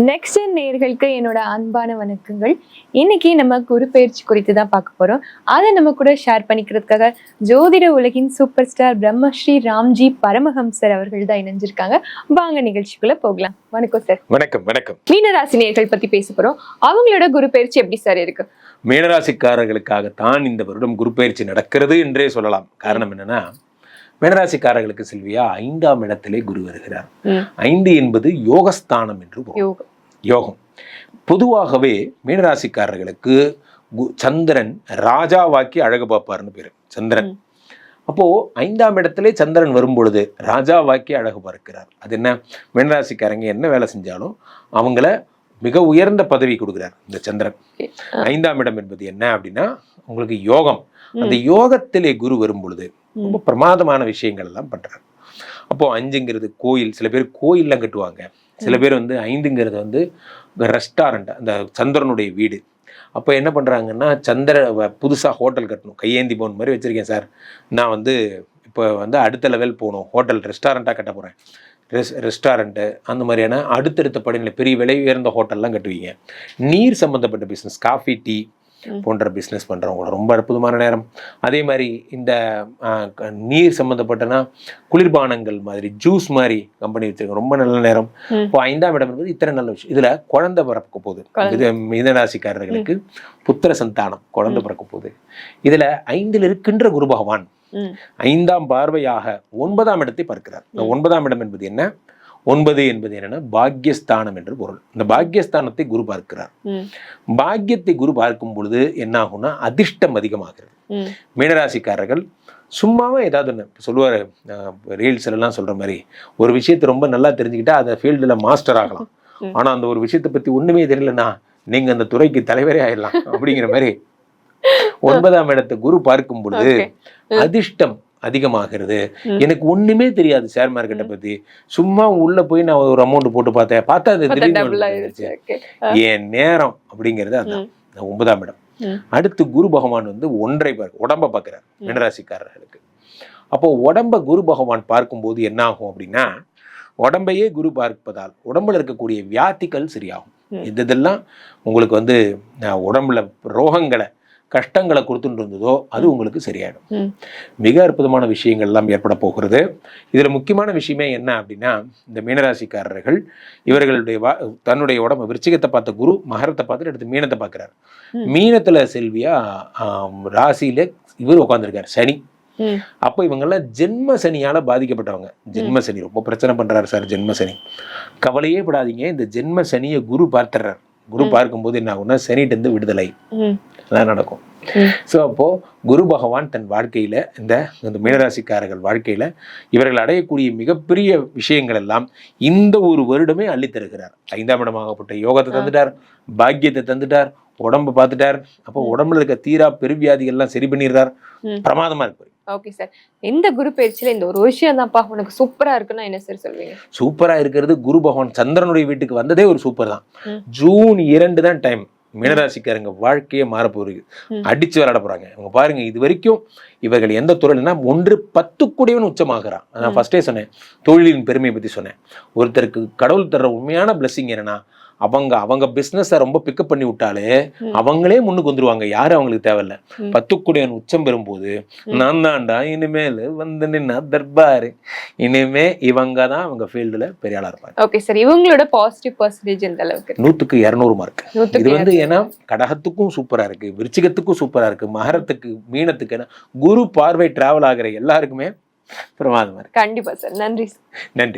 Next நேயர்களுக்கு என்னோட அன்பான வணக்கங்கள். இன்னைக்கு நம்ம குரு பயிற்சி குறித்து தான் பார்க்க போறோம். அதை நம்ம கூட ஷேர் பண்ணிக்கிறதுக்காக ஜோதிட உலகின் சூப்பர் ஸ்டார் பிரம்மஸ்ரீ ராம்ஜி பரமஹம்சர் அவர்கள் தான் இணைஞ்சிருக்காங்க. வாங்க நிகழ்ச்சிக்குள்ள போகலாம். வணக்கம் சார். வணக்கம். வணக்கம். மீனராசி நேயர்கள் பத்தி பேச போறோம். அவங்களோட குரு பயிற்சி எப்படி சார் இருக்கு? மீனராசிக்காரர்களுக்காகத்தான் இந்த வருடம் குரு பயிற்சி நடக்கிறது என்றே சொல்லலாம். காரணம் என்னன்னா, மீனராசிக்காரர்களுக்கு செல்வியா 5ஆம் இடத்திலே குரு வருகிறார். 5 என்பது யோகஸ்தானம் என்று யோகம். பொதுவாகவே மீனராசிக்காரர்களுக்கு சந்திரன் ராஜாவாக்கி அழகு பார்ப்பார்னு பேரு. சந்திரன் அப்போ 5ஆம் இடத்திலே சந்திரன் வரும் பொழுது ராஜாவாக்கி அழகு பார்க்கிறார். அது என்ன, மீனராசிக்காரங்க என்ன வேலை செஞ்சாலும் அவங்கள மிக உயர்ந்த பதவி கொடுக்கிறார் இந்த சந்திரன். 5ஆம் இடம் என்பது என்ன அப்படின்னா உங்களுக்கு யோகம். அந்த யோகத்திலே குரு வரும் பொழுது ரொம்ப பிரமாதமான விஷயங்கள் எல்லாம் பண்றாரு. அப்போ 5ங்கிறது கோயில், சில பேர் கோயில்லாம் கட்டுவாங்க. சில பேர் 5ங்கிறது ரெஸ்டாரண்ட், அந்த சந்திரனுடைய வீடு. அப்போ என்ன பண்றாங்கன்னா, புதுசா ஹோட்டல் கட்டணும், கையேந்தி போன் மாதிரி வச்சிருக்கேன் சார், நான் இப்போ அடுத்த லெவல் போகணும், ஹோட்டல் ரெஸ்டாரண்டா கட்ட போறேன், ரெஸ்டாரண்ட்டு அந்த மாதிரியான அடுத்தடுத்த படிநிலை பெரிய விலை உயர்ந்த ஹோட்டல்லாம் கட்டுவீங்க. நீர் சம்பந்தப்பட்ட பிஸ்னஸ், காஃபி டீ போன்ற பிஸ்னஸ் பண்ணுறவங்களோட ரொம்ப அற்புதமான நேரம். அதே மாதிரி இந்த நீர் சம்மந்தப்பட்டனா குளிர்பானங்கள் மாதிரி ஜூஸ் மாதிரி கம்பெனி வச்சிருக்கோம், ரொம்ப நல்ல நேரம். இப்போ 5ஆம் இடம் என்பது இத்தனை நல்ல விஷயம். இதில் குழந்தை பிறக்க போகுது. இது மீனராசிக்காரர்களுக்கு புத்திர சந்தானம், குழந்தை பிறக்க போகுது. இதில் 5ல் இருக்கின்ற குரு பகவான் 5ஆம் பார்வையாக 9ஆம் இடத்தை பார்க்கிறார். இந்த 9ஆம் இடம் என்பது என்ன? 9 என்பது என்னன்னா பாக்யஸ்தானம் என்று பொருள். இந்த பாக்யஸ்தானத்தை குரு பார்க்கிறார். பாக்யத்தை குரு பார்க்கும் பொழுது என்ன ஆகும்னா அதிர்ஷ்டம் அதிகமாகிறது. மீனராசிக்காரர்கள் சும்மாவே ஏதாவது ஒன்று சொல்லுவார், ரீல்ஸ் எல்லாம் சொல்ற மாதிரி, ஒரு விஷயத்தை ரொம்ப நல்லா தெரிஞ்சுக்கிட்டா அந்த ஃபீல்டுல மாஸ்டர் ஆகலாம். ஆனா அந்த ஒரு விஷயத்தை பத்தி ஒண்ணுமே தெரியலன்னா நீங்க அந்த துறைக்கு தலைவரே ஆயிடலாம் அப்படிங்கிற மாதிரி 9ஆம் இடத்தை குரு பார்க்கும் பொழுது அதிர்ஷ்டம் அதிகமாகிறது. எனக்கு ஒண்ணுமே தெரியாது ஷேர் மார்க்கெட்டை பத்தி, சும்மா உள்ள போய் நான் ஒரு அமௌண்ட் போட்டு பார்த்தா அது திடீர்னு என் நேரம் அப்படிங்கிறது அதுதான் 9ஆம் இடம். அடுத்து குரு பகவான் உடம்ப பார்க்கிறார் மீனராசிக்காரர்களுக்கு. அப்போ உடம்ப குரு பகவான் பார்க்கும்போது என்ன ஆகும் அப்படின்னா, உடம்பையே குரு பார்ப்பதால் உடம்புல இருக்கக்கூடிய வியாதிகள் சரியாகும். இதெல்லாம் உங்களுக்கு உடம்புல ரோகங்களை கஷ்டங்களை கொடுத்துட்டு இருந்ததோ அது உங்களுக்கு சரியாயிடும். மிக அற்புதமான விஷயங்கள் எல்லாம் ஏற்பட போகிறது. இதுல முக்கியமான விஷயமே என்ன அப்படின்னா, இந்த மீனராசிக்காரர்கள் இவர்களுடைய தன்னுடைய உடம்பு விருச்சிகத்தை பார்த்த குரு மகரத்தை பார்த்துட்டு அடுத்து மீனத்தை பார்க்கிறார். மீனத்துல செல்வியா ராசியில இவர் உட்காந்துருக்காரு சனி. அப்போ இவங்கெல்லாம் ஜென்ம சனியால பாதிக்கப்பட்டவங்க. ஜென்ம சனி ரொம்ப பிரச்சனை பண்றாரு சார். ஜென்ம சனி கவலையே படாதீங்க, இந்த ஜென்ம சனியை குரு பார்த்துறாரு. குரு பார்க்கும்போது என்ன ஆகும்னா சனிட்டு விடுதலை அதான் நடக்கும். ஸோ அப்போ குரு பகவான் தன் வாழ்க்கையில இந்த மீனராசிக்காரர்கள் வாழ்க்கையில இவர்கள் அடையக்கூடிய மிகப்பெரிய விஷயங்கள் எல்லாம் இந்த ஒரு வருடமே அள்ளி தருகிறார். 5ஆம் இடமாகப்பட்ட யோகத்தை தந்துட்டார், பாக்கியத்தை தந்துட்டார், உடம்பு பார்த்துட்டார். அப்போ உடம்புல இருக்க தீரா பெருவியாதிகள் எல்லாம் சரி பண்ணிடுறார். பிரமாதமா இருக்கு. ஓகே சார், இந்த குரு பயிற்சியில இந்த ஒரு விஷயம் தான்ப்பா உனக்கு சூப்பரா இருக்குன்னா என்ன சார் சொல்வீங்க? சூப்பரா இருக்கிறது, குரு பகவான் சந்திரனுடைய வீட்டுக்கு வந்ததே ஒரு சூப்பர் தான். ஜூன் 2 தான் டைம். மீனராசிக்காரங்க வாழ்க்கையே மாற போகுது, அடிச்சு விளையாட போறாங்க. இவங்க பாருங்க, இது வரைக்கும் இவர்கள் எந்த துறையில்னா 10 கூடியவன் உச்சமாகறான். நான் ஃபர்ஸ்டே சொன்னேன், தொழிலின் பெருமையை பத்தி சொன்னேன். ஒருத்தருக்கு கடவுள் தர்ற உண்மையான பிளஸிங் என்னன்னா, அவங்க பிசினஸை ரொம்ப பிக்கப் பண்ணி விட்டாலே அவங்களே முன்னுக்கு வந்துருவாங்க. யாரும் அவங்களுக்கு தேவையில்ல. 10 கூடியவன் உச்சம் பெறும்போது நான் தான்டா இனிமேல் நின்னா தர்பாரு, இனிமே இவங்க தான் அவங்க ஃபீல்டுல பெரிய ஆளா இருப்பாங்க. ஓகே சார், இவங்களோட பாசிட்டிவ் பர்சன்டேஜ் எந்த அளவுக்கு? 100க்கு 200 மார்க். இது ஏன்னா கடகத்துக்கும் சூப்பரா இருக்கு, விருச்சிகத்துக்கும் சூப்பரா இருக்கு, மகரத்துக்கு மீனத்துக்கு குரு பார்வை டிராவல் ஆகிற எல்லாருக்குமே பிரமாதமா இருக்கு. கண்டிப்பா சார். நன்றி. நன்றி.